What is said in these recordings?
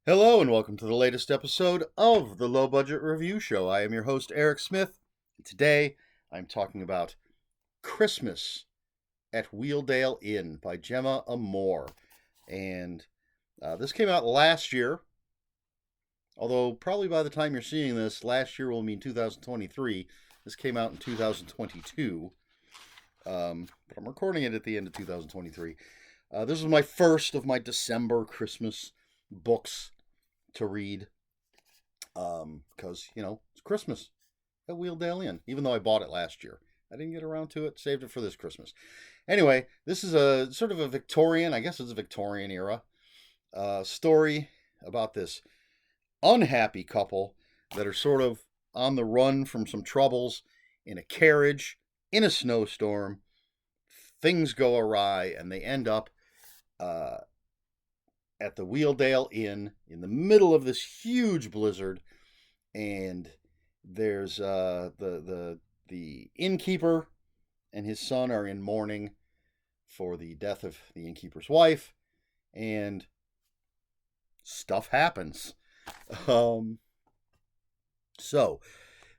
Hello and welcome to the latest episode of the Low Budget Review Show. I am your host, Eric Smith, and today I'm talking about Christmas at Wheeldale Inn by Gemma Amor. And this came out last year, although probably by the time you're seeing this, last year will mean 2023. This came out in 2022, but I'm recording it at the end of 2023. This is my first of my December Christmas books to read because it's Christmas at Wheeldale Inn, even though I bought it last year. I didn't get around to it, saved it for this Christmas. Anyway, this is a sort of a Victorian, I guess it's a Victorian era story about this unhappy couple that are sort of on the run from some troubles in a carriage in a snowstorm. Things go awry and they end up at the Wheeldale Inn in the middle of this huge blizzard, and there's the innkeeper and his son are in mourning for the death of the innkeeper's wife, and stuff happens. So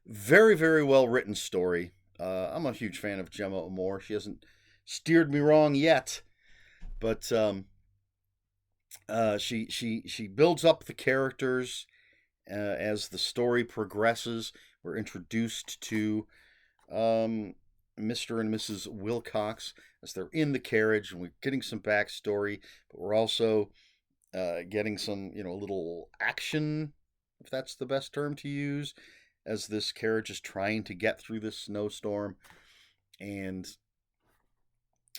very, very well written story. I'm a huge fan of Gemma Amor. She hasn't steered me wrong yet, but she builds up the characters as the story progresses. We're introduced to Mr. and Mrs. Wilcox as they're in the carriage, and we're getting some backstory, but we're also getting some, a little action, if that's the best term to use, as this carriage is trying to get through this snowstorm. And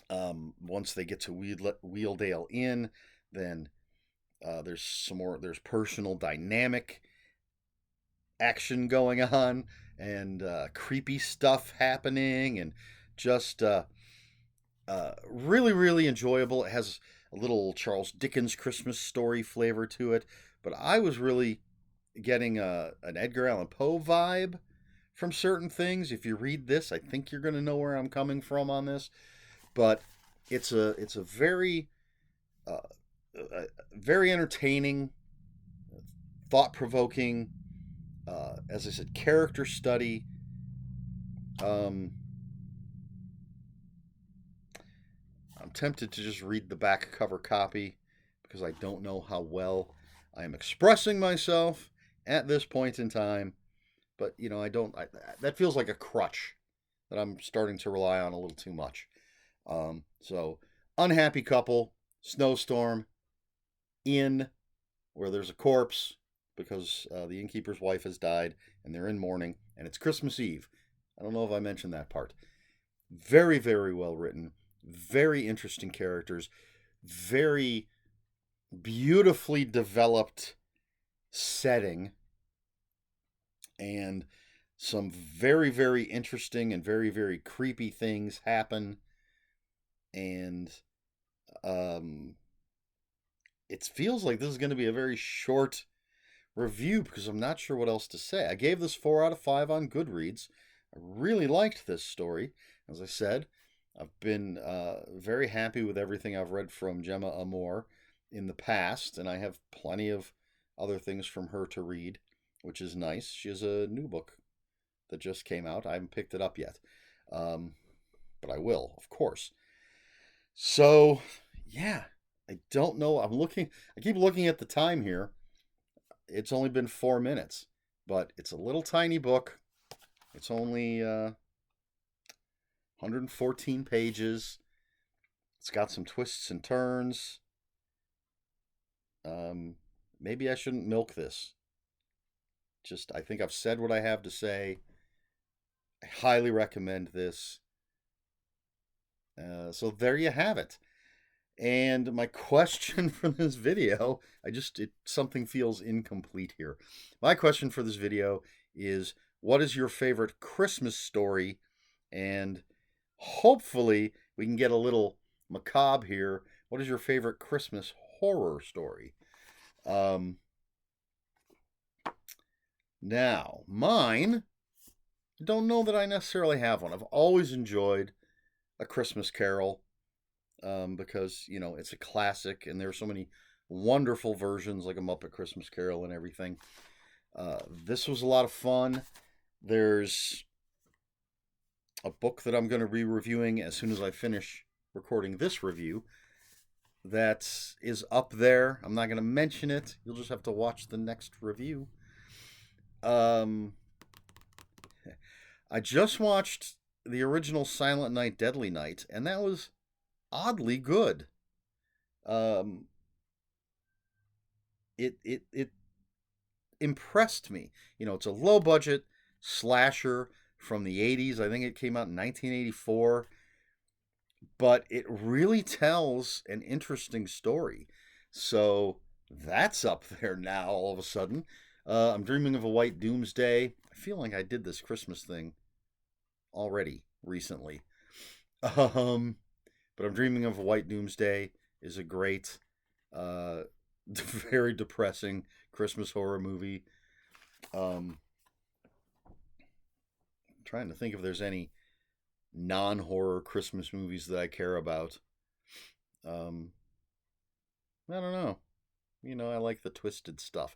once they get to Wheeldale Inn, then there's personal dynamic action going on, and creepy stuff happening, and just really, really enjoyable. It has a little Charles Dickens Christmas story flavor to it, but I was really getting an Edgar Allan Poe vibe from certain things. If you read this, I think you're going to know where I'm coming from on this, but it's a very very entertaining, thought-provoking, as I said, character study. I'm tempted to just read the back cover copy because I don't know how well I am expressing myself at this point in time. But, that feels like a crutch that I'm starting to rely on a little too much. So, unhappy couple, snowstorm, inn where there's a corpse because the innkeeper's wife has died, and they're in mourning, and it's Christmas Eve. I don't know if I mentioned that part. Very, very well written, very interesting characters, very beautifully developed setting, and some very, very interesting and very, very creepy things happen. And it feels like this is going to be a very short review because I'm not sure what else to say. I gave this 4 out of 5 on Goodreads. I really liked this story. As I said, I've been very happy with everything I've read from Gemma Amor in the past, and I have plenty of other things from her to read, which is nice. She has a new book that just came out. I haven't picked it up yet, but I will, of course. So, yeah. I don't know. I keep looking at the time here. It's only been 4 minutes, but it's a little tiny book. It's only 114 pages. It's got some twists and turns. Maybe I shouldn't milk this. I think I've said what I have to say. I highly recommend this. So there you have it. And my question for this video, something feels incomplete here. My question for this video is, what is your favorite Christmas story? And hopefully we can get a little macabre here. What is your favorite Christmas horror story? Now, mine, I don't know that I necessarily have one. I've always enjoyed A Christmas Carol. Because it's a classic, and there are so many wonderful versions like A Muppet Christmas Carol and everything. This was a lot of fun. There's a book that I'm going to be reviewing as soon as I finish recording this review that is up there. I'm not going to mention it. You'll just have to watch the next review. I just watched the original Silent Night, Deadly Night, and that was oddly good. Um, it impressed me. You know, it's a low budget slasher from the 80s. I think it came out in 1984, but it really tells an interesting story. So that's up there now all of a sudden. I'm Dreaming of a White Doomsday. I feel like I did this Christmas thing already recently. Um, but I'm Dreaming of a White Doomsday is a great, uh, very depressing Christmas horror movie. I'm trying to think if there's any non-horror Christmas movies that I care about. Um, I don't know. You know, I like the twisted stuff.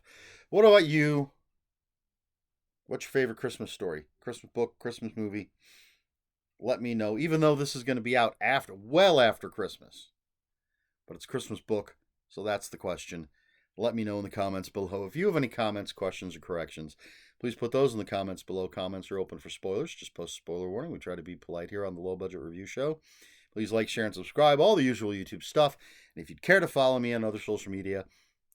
What about you? What's your favorite Christmas story? Christmas book, Christmas movie? Let me know. Even though this is going to be out well after Christmas, but it's Christmas book, so that's the question. Let me know in the comments below. If you have any comments, questions, or corrections, please put those in the comments below. Comments are open for spoilers. Just post a spoiler warning. We try to be polite here on the Low Budget Review Show. Please like, share, and subscribe. All the usual YouTube stuff. And if you'd care to follow me on other social media,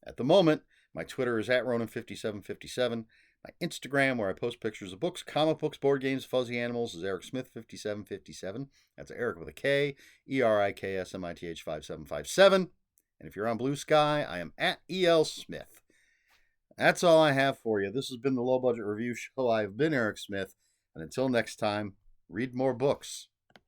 at the moment, my Twitter is at Ronan5757. My Instagram, where I post pictures of books, comic books, board games, fuzzy animals, is Eric Smith 5757. That's Eric with a K, ERIKSMITH 5757. And if you're on Blue Sky, I am at EL Smith. That's all I have for you. This has been the Low Budget Review Show. I've been Eric Smith. And until next time, read more books.